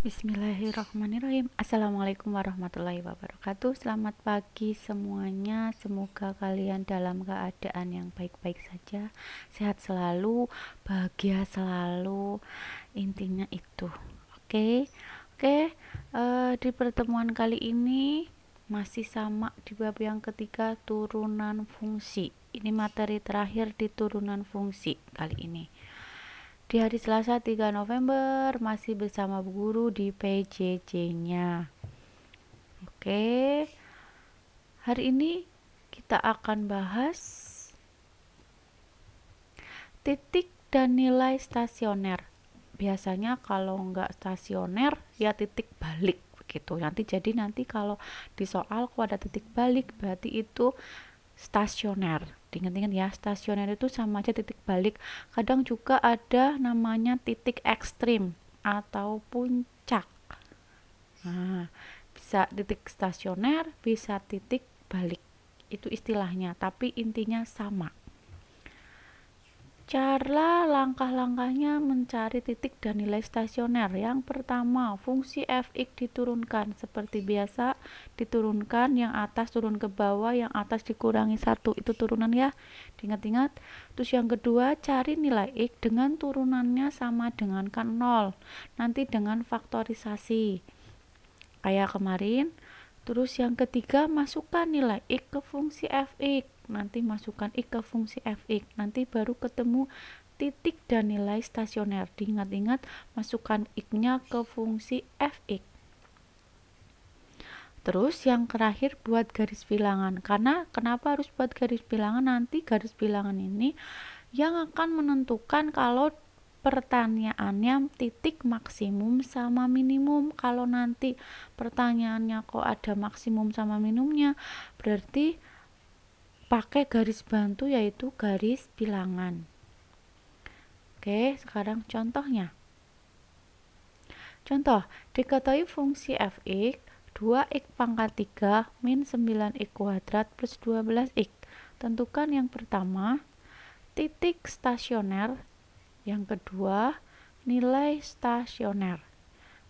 Bismillahirrahmanirrahim. Assalamualaikum warahmatullahi wabarakatuh. Selamat pagi semuanya. Semoga kalian dalam keadaan yang baik-baik saja, sehat selalu, bahagia selalu. Intinya itu. Oke, oke. Di pertemuan kali ini masih sama di bab yang ketiga, turunan fungsi. Ini materi terakhir di turunan fungsi kali ini. Di hari Selasa 3 November masih bersama Bu Guru di PJJ-nya. Oke. Hari ini kita akan bahas titik dan nilai stasioner. Biasanya kalau nggak stasioner ya titik balik begitu. Nanti kalau di soal kok ada titik balik berarti itu stasioner. Diingat-ingat ya, stasioner itu sama aja titik balik. Kadang juga ada namanya titik ekstrim atau puncak. Nah, bisa titik stasioner, bisa titik balik. Itu istilahnya, tapi intinya sama. Cara langkah-langkahnya mencari titik dan nilai stasioner. Yang pertama, fungsi fx diturunkan. Seperti biasa, diturunkan yang atas turun ke bawah, yang atas dikurangi 1. Itu turunan ya, diingat-ingat. Terus yang kedua, cari nilai x dengan turunannya sama dengan kan 0. Nanti dengan faktorisasi. Kayak kemarin. Terus yang ketiga, masukkan nilai x ke fungsi fx. Nanti masukkan x ke fungsi fx. Nanti baru ketemu titik dan nilai stasioner. Diingat-ingat, masukkan x-nya ke fungsi fx. Terus yang terakhir buat garis bilangan. Karena kenapa harus buat garis bilangan? Nanti garis bilangan ini yang akan menentukan kalau pertanyaannya titik maksimum sama minimum. Kalau nanti pertanyaannya kok ada maksimum sama minimumnya, berarti pakai garis bantu yaitu garis bilangan. Oke, sekarang contohnya. Contoh, diketahui fungsi fx 2x pangkat 3 min 9x kuadrat plus 12x. Tentukan yang pertama, titik stasioner. Yang kedua, nilai stasioner.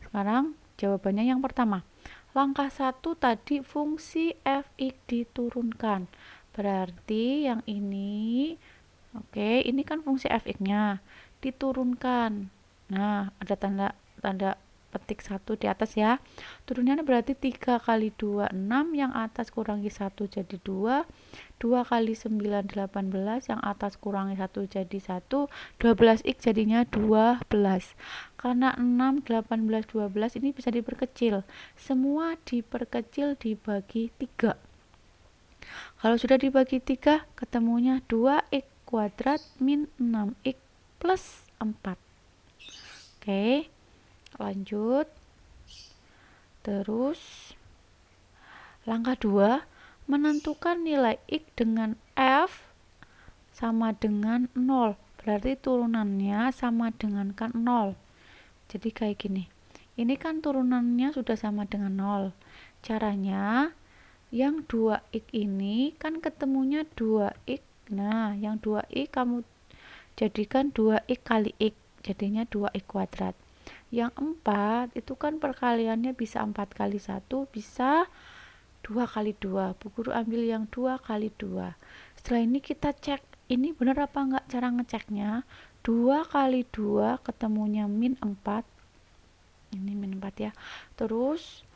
Sekarang jawabannya yang pertama. Langkah 1 tadi fungsi fx diturunkan. Berarti yang ini, oke, ini kan fungsi fx-nya diturunkan. Nah, ada tanda petik 1 di atas ya. Turunannya berarti 3 kali 2 6, yang atas kurangi 1 jadi 2. 2 kali 9 18, yang atas kurangi 1 jadi 1. 12x jadinya 12. Karena 6 18 12 ini bisa diperkecil. Semua diperkecil dibagi 3. Kalau sudah dibagi 3, ketemunya 2x kuadrat min 6x plus 4. Oke, lanjut. Terus langkah 2, menentukan nilai x dengan f sama dengan 0. Berarti turunannya sama dengan kan 0. Jadi kayak gini. Ini kan turunannya sudah sama dengan 0. Caranya yang 2x ini kan ketemunya 2x. Nah, yang 2x kamu jadikan 2x kali x. Jadinya 2x kuadrat. Yang 4 itu kan perkaliannya bisa 4 kali 1, bisa 2 kali 2. Bu Guru ambil yang 2 kali 2. Setelah ini kita cek, ini benar apa enggak cara ngeceknya. 2 kali 2 ketemunya min 4. Ini min 4 ya. Terus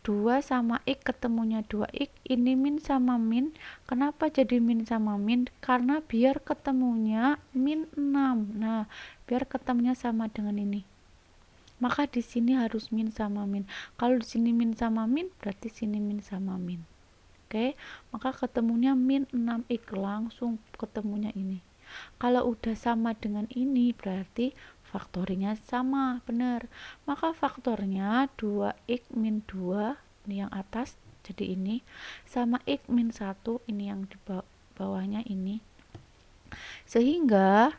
2 sama x ketemunya 2x. Ini min sama min. Kenapa jadi min sama min? Karena biar ketemunya min 6. Nah, biar ketemunya sama dengan ini. Maka di sini harus min sama min. Kalau di sini min sama min, berarti sini min sama min. Oke, maka ketemunya min 6x, langsung ketemunya ini. Kalau udah sama dengan ini, berarti faktornya sama, benar. Maka faktornya 2x min 2, ini yang atas, jadi ini, sama x min 1, ini yang di bawahnya ini. Sehingga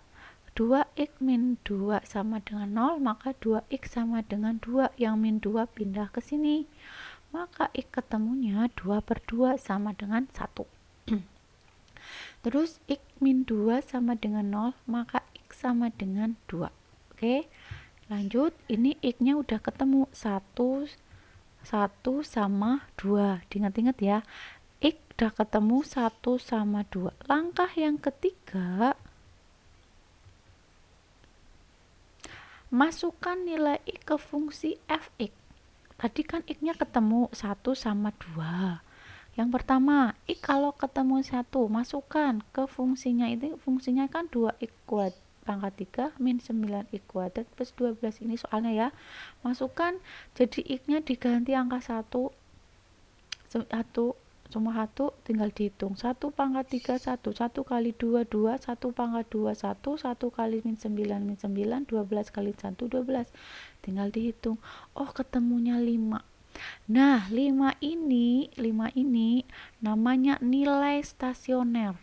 2x min 2 sama dengan 0, maka 2x sama dengan 2, yang min 2 pindah ke sini. Maka x ketemunya 2 per 2 sama dengan 1. Terus x min 2 sama dengan 0, maka x sama dengan 2. Oke, Lanjut, ini X-nya udah ketemu 1 sama 2. Diingat-ingat ya. X udah ketemu 1 sama 2. Langkah yang ketiga, masukkan nilai X ke fungsi fx. Tadi kan X-nya ketemu 1 sama 2. Yang pertama, X kalau ketemu 1, masukkan ke fungsinya, itu fungsinya kan 2X kuadrat pangkat 3 min 9X kuadrat plus 12. Ini soalnya ya. Masukkan, jadi X-nya diganti angka 1, semua 1 tinggal dihitung. 1 pangkat 3 1, 1 kali 2 2, 1 pangkat 2 1, 1 kali min 9, 12 kali 1 12. Tinggal dihitung. Oh, ketemunya 5. Nah, 5 ini namanya nilai stasioner.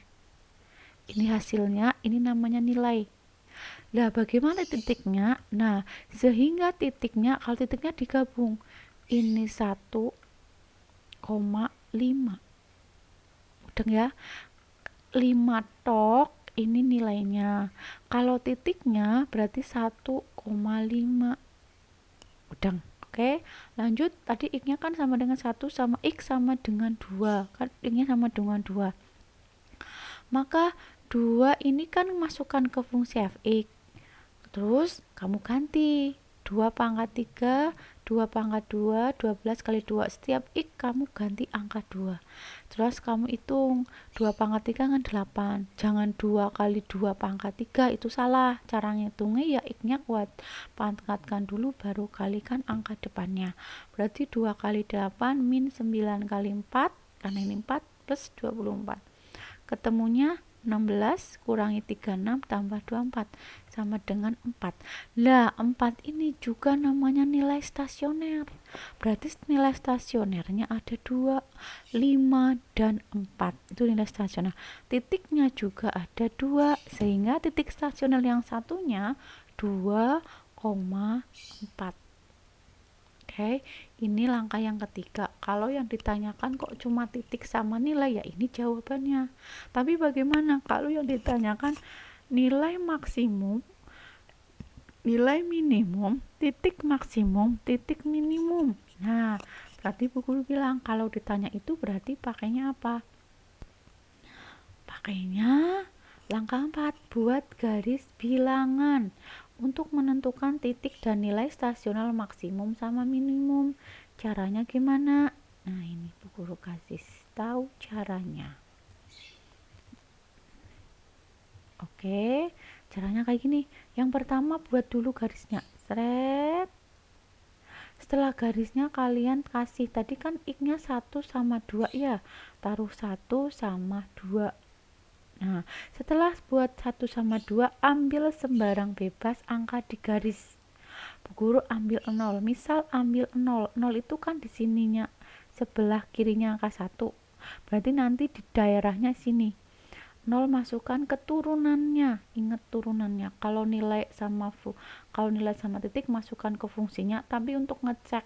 Ini hasilnya, ini namanya nilai. Lah, bagaimana titiknya? Nah, sehingga titiknya, kalau titiknya digabung, ini 1,5. Udah ya? 5 tok, ini nilainya. Kalau titiknya berarti 1,5. Udah. Oke, lanjut. Tadi X-nya kan sama dengan 1 sama X sama dengan 2. Kan X-nya sama dengan 2. Maka 2 ini kan masukkan ke fungsi fx. Terus kamu ganti 2 pangkat 3, 2 pangkat 2, 12 kali 2. Setiap X kamu ganti angka 2. Terus kamu hitung 2 pangkat 3 kan 8. Jangan 2 kali 2 pangkat 3, itu salah. Cara ngitungnya ya X-nya kuat. Pangkatkan dulu baru kalikan angka depannya. Berarti 2 kali 8 min 9 kali 4, karena ini 4 plus 24. Ketemunya 16 kurangi 36 tambah 24 sama dengan 4. Lah, 4 ini juga namanya nilai stasioner. Berarti nilai stasionernya ada 2, 5, dan 4. Itu nilai stasioner. Titiknya juga ada 2, sehingga titik stasioner yang satunya 2,4. Oke, ini langkah yang ketiga. Kalau yang ditanyakan kok cuma titik sama nilai, ya ini jawabannya. Tapi bagaimana kalau yang ditanyakan nilai maksimum, nilai minimum, titik maksimum, titik minimum? Nah, berarti Bu Guru bilang kalau ditanya itu berarti pakainya apa? Pakainya langkah 4, buat garis bilangan untuk menentukan titik dan nilai stasioner maksimum sama minimum. Caranya gimana? Nah, ini Bu Guru kasih tahu caranya. Oke, caranya kayak gini. Yang pertama, buat dulu garisnya. Seret. Setelah garisnya kalian kasih, tadi kan X-nya 1 sama 2 ya. Taruh 1 sama 2. Nah, setelah buat 1 sama 2, ambil sembarang bebas angka di garis. Bu Guru ambil 0. Misal ambil 0. 0 itu kan di sininya, sebelah kirinya angka 1. Berarti nanti di daerahnya sini. 0 masukkan ke turunannya. Ingat turunannya. Kalau nilai sama titik masukkan ke fungsinya, tapi untuk ngecek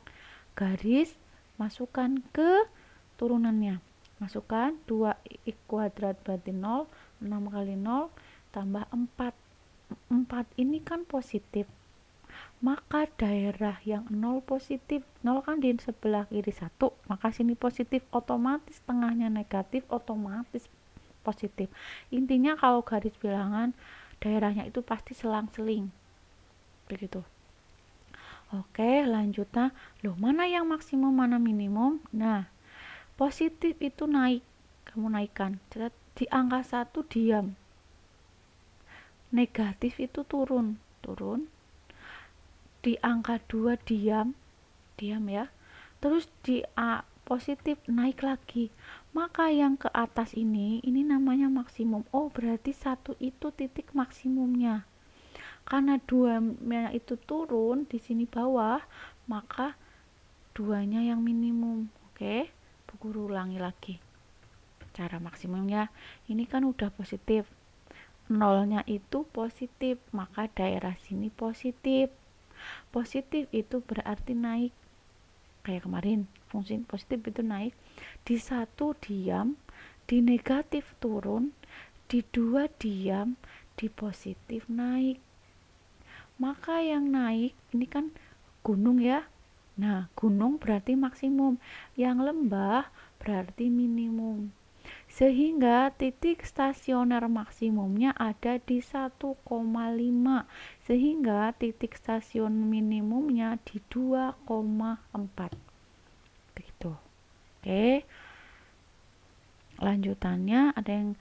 garis masukkan ke turunannya. Masukkan 2x kuadrat berarti 0, 6 kali 0 tambah 4. 4 ini kan positif, maka daerah yang 0 positif, 0 kan di sebelah kiri 1, maka sini positif, otomatis tengahnya negatif, otomatis positif. Intinya kalau garis bilangan daerahnya itu pasti selang-seling begitu. Oke, lanjutnya, loh mana yang maksimum mana minimum? Nah, positif itu naik, kamu naikkan. Di angka 1 diam. Negatif itu turun. Di angka 2 diam ya. Terus di positif naik lagi. Maka yang ke atas ini namanya maksimum. Oh, berarti 1 itu titik maksimumnya. Karena 2-nya itu turun di sini bawah, maka 2-nya yang minimum. Oke, Bu Guru ulangi lagi. Cara maksimumnya ini kan udah positif. 0-nya itu positif, maka daerah sini positif. Positif itu berarti naik. Kayak kemarin, fungsi positif itu naik. Di 1 diam, di negatif turun, di 2 diam, di positif naik. maka yang naik ini kan gunung ya. Nah, gunung berarti maksimum, yang lembah berarti minimum. Sehingga titik stasioner maksimumnya ada di 1,5, sehingga titik stasiun minimumnya di 2,4. Begitu. Oke. Lanjutannya ada yang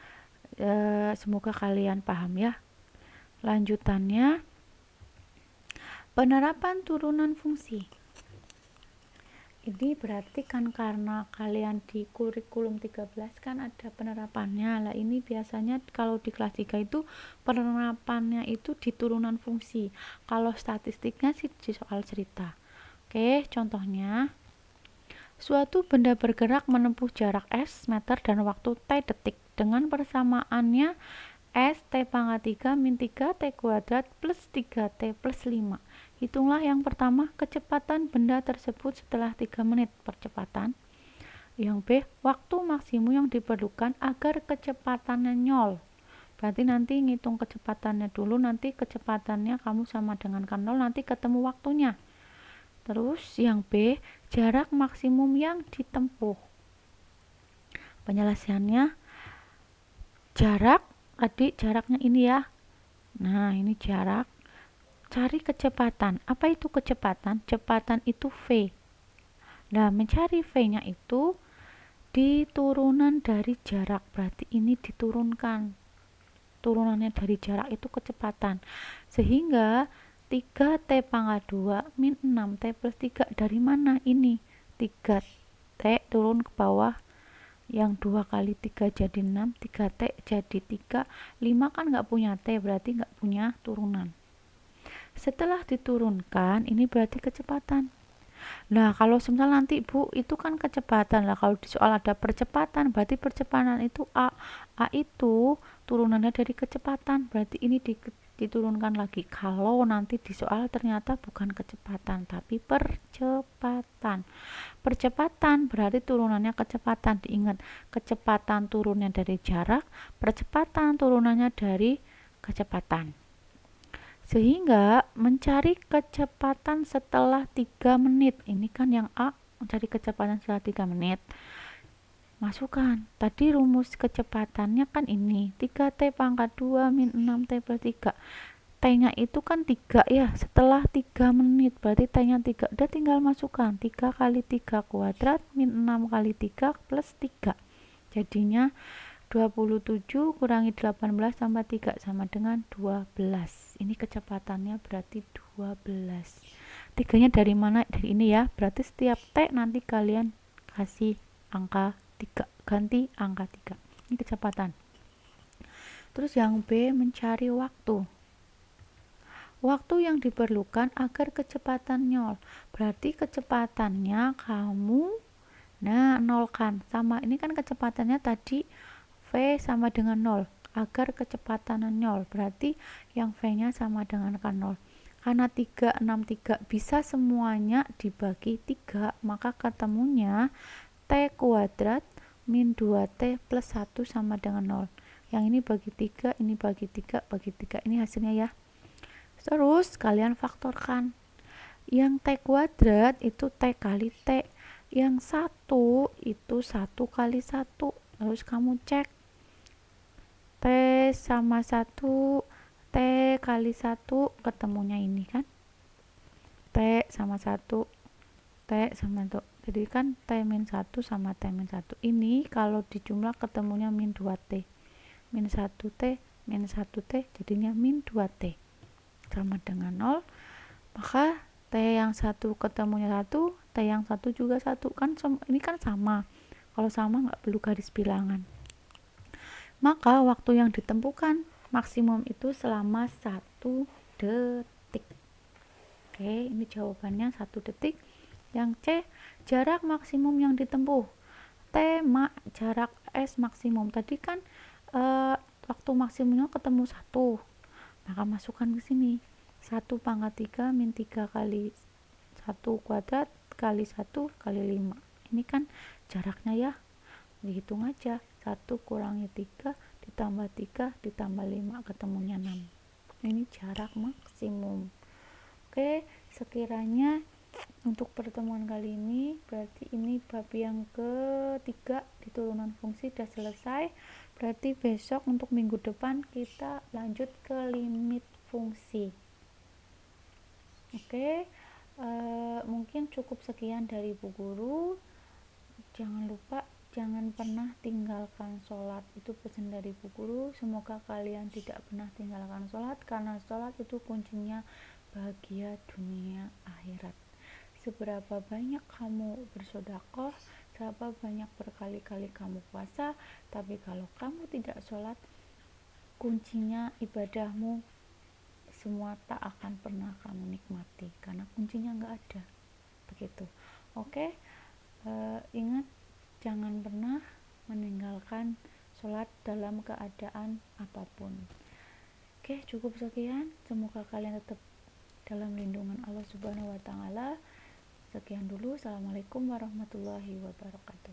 semoga kalian paham ya. Lanjutannya penerapan turunan fungsi. Ini berarti kan karena kalian di kurikulum 13 kan ada penerapannya lah. Ini biasanya kalau di kelas 3 itu penerapannya itu di turunan fungsi. Kalau statistiknya sih di soal cerita. Oke, contohnya suatu benda bergerak menempuh jarak S meter dan waktu T detik dengan persamaannya S T pangkat 3 min 3 T kuadrat plus 3T plus 5. Hitunglah yang pertama kecepatan benda tersebut setelah 3 menit percepatan. Yang B, waktu maksimum yang diperlukan agar kecepatannya 0. Berarti nanti ngitung kecepatannya dulu, nanti kecepatannya kamu sama dengan kan 0, nanti ketemu waktunya. Terus yang B, jarak maksimum yang ditempuh. Penjelasannya, jarak, tadi jaraknya ini ya. Nah, ini jarak. Cari kecepatan. Apa itu kecepatan? Kecepatan itu V. Nah, mencari V-nya itu diturunan dari jarak. Berarti ini diturunkan. Turunannya dari jarak itu kecepatan. Sehingga 3T pangkat 2 min 6T plus 3. Dari mana ini? 3T turun ke bawah. Yang 2 kali 3 jadi 6. 3T jadi 3. 5 kan nggak punya T. Berarti nggak punya turunan. Setelah diturunkan, ini berarti kecepatan. Nah, kalau semisal nanti Bu, itu kan kecepatan lah. Kalau di soal ada percepatan, berarti percepatan itu A. A itu turunannya dari kecepatan. Berarti ini diturunkan lagi. Kalau nanti di soal ternyata bukan kecepatan, tapi percepatan. Percepatan berarti turunannya kecepatan. Diingat, kecepatan turunnya dari jarak, percepatan turunannya dari kecepatan. Sehingga mencari kecepatan setelah 3 menit. Ini kan yang A, mencari kecepatan setelah 3 menit. Masukkan. Tadi rumus kecepatannya kan ini. 3T pangkat 2 min 6T plus 3. T-nya itu kan 3 ya. Setelah 3 menit. Berarti T-nya 3. Udah tinggal masukkan. 3 kali 3 kuadrat min 6 kali 3 plus 3. Jadinya 27 kurangi 18 tambah 3 sama dengan 12. Ini kecepatannya berarti 12. Tiganya dari mana? Dari ini ya. Berarti setiap T nanti kalian kasih angka 3. Ganti angka 3. Ini kecepatan. Terus yang B, mencari waktu. Waktu yang diperlukan agar kecepatan 0. Berarti kecepatannya kamu nolkan. Sama ini kan kecepatannya tadi V sama dengan 0 agar kecepatan 0, berarti yang V-nya sama dengan kan 0. Karena 3, 6, 3 bisa semuanya dibagi 3, maka ketemunya T kuadrat min 2T plus 1 sama dengan 0. Yang ini bagi 3, ini bagi 3, bagi 3. Ini hasilnya ya. Terus kalian faktorkan. Yang T kuadrat itu T kali T. Yang 1 itu 1 kali 1. Terus kamu cek T sama 1, T kali 1, ketemunya ini kan. T sama 1, T sama 1. Jadi kan T min 1 sama T min 1. Ini kalau dijumlah ketemunya min 2T. Min 1T, min 1T, jadinya min 2T. Sama dengan 0. Maka T yang 1 ketemunya 1, T yang 1 juga 1. Kan ini kan sama. Kalau sama nggak perlu garis bilangan. Maka waktu yang ditempuhkan maksimum itu selama 1 detik. Oke, ini jawabannya 1 detik. Yang C, jarak maksimum yang ditempuh. T, jarak S maksimum. Tadi kan waktu maksimumnya ketemu 1. Maka masukkan ke sini. 1 pangkat 3 min 3 kali 1 kuadrat kali 1 kali 5. Ini kan jaraknya ya. Dihitung aja. 1 kurangi 3 ditambah 3 ditambah 5 ketemunya 6. Ini jarak maksimum. Oke, sekiranya untuk pertemuan kali ini berarti ini bab yang ketiga di turunan fungsi sudah selesai. Berarti besok untuk minggu depan kita lanjut ke limit fungsi. Oke, mungkin cukup sekian dari Bu Guru. Jangan lupa, jangan pernah tinggalkan sholat. Itu pesan dari Bu Guru. Semoga kalian tidak pernah tinggalkan sholat, karena sholat itu kuncinya bahagia dunia akhirat. Seberapa banyak kamu bersedekah, seberapa banyak berkali-kali kamu puasa, tapi kalau kamu tidak sholat, kuncinya ibadahmu semua tak akan pernah kamu nikmati, karena kuncinya nggak ada. Begitu. Oke, ingat, jangan pernah meninggalkan sholat dalam keadaan apapun. Oke, cukup sekian. Semoga kalian tetap dalam lindungan Allah Subhanahu wa Ta'ala. Sekian dulu. Assalamualaikum warahmatullahi wabarakatuh.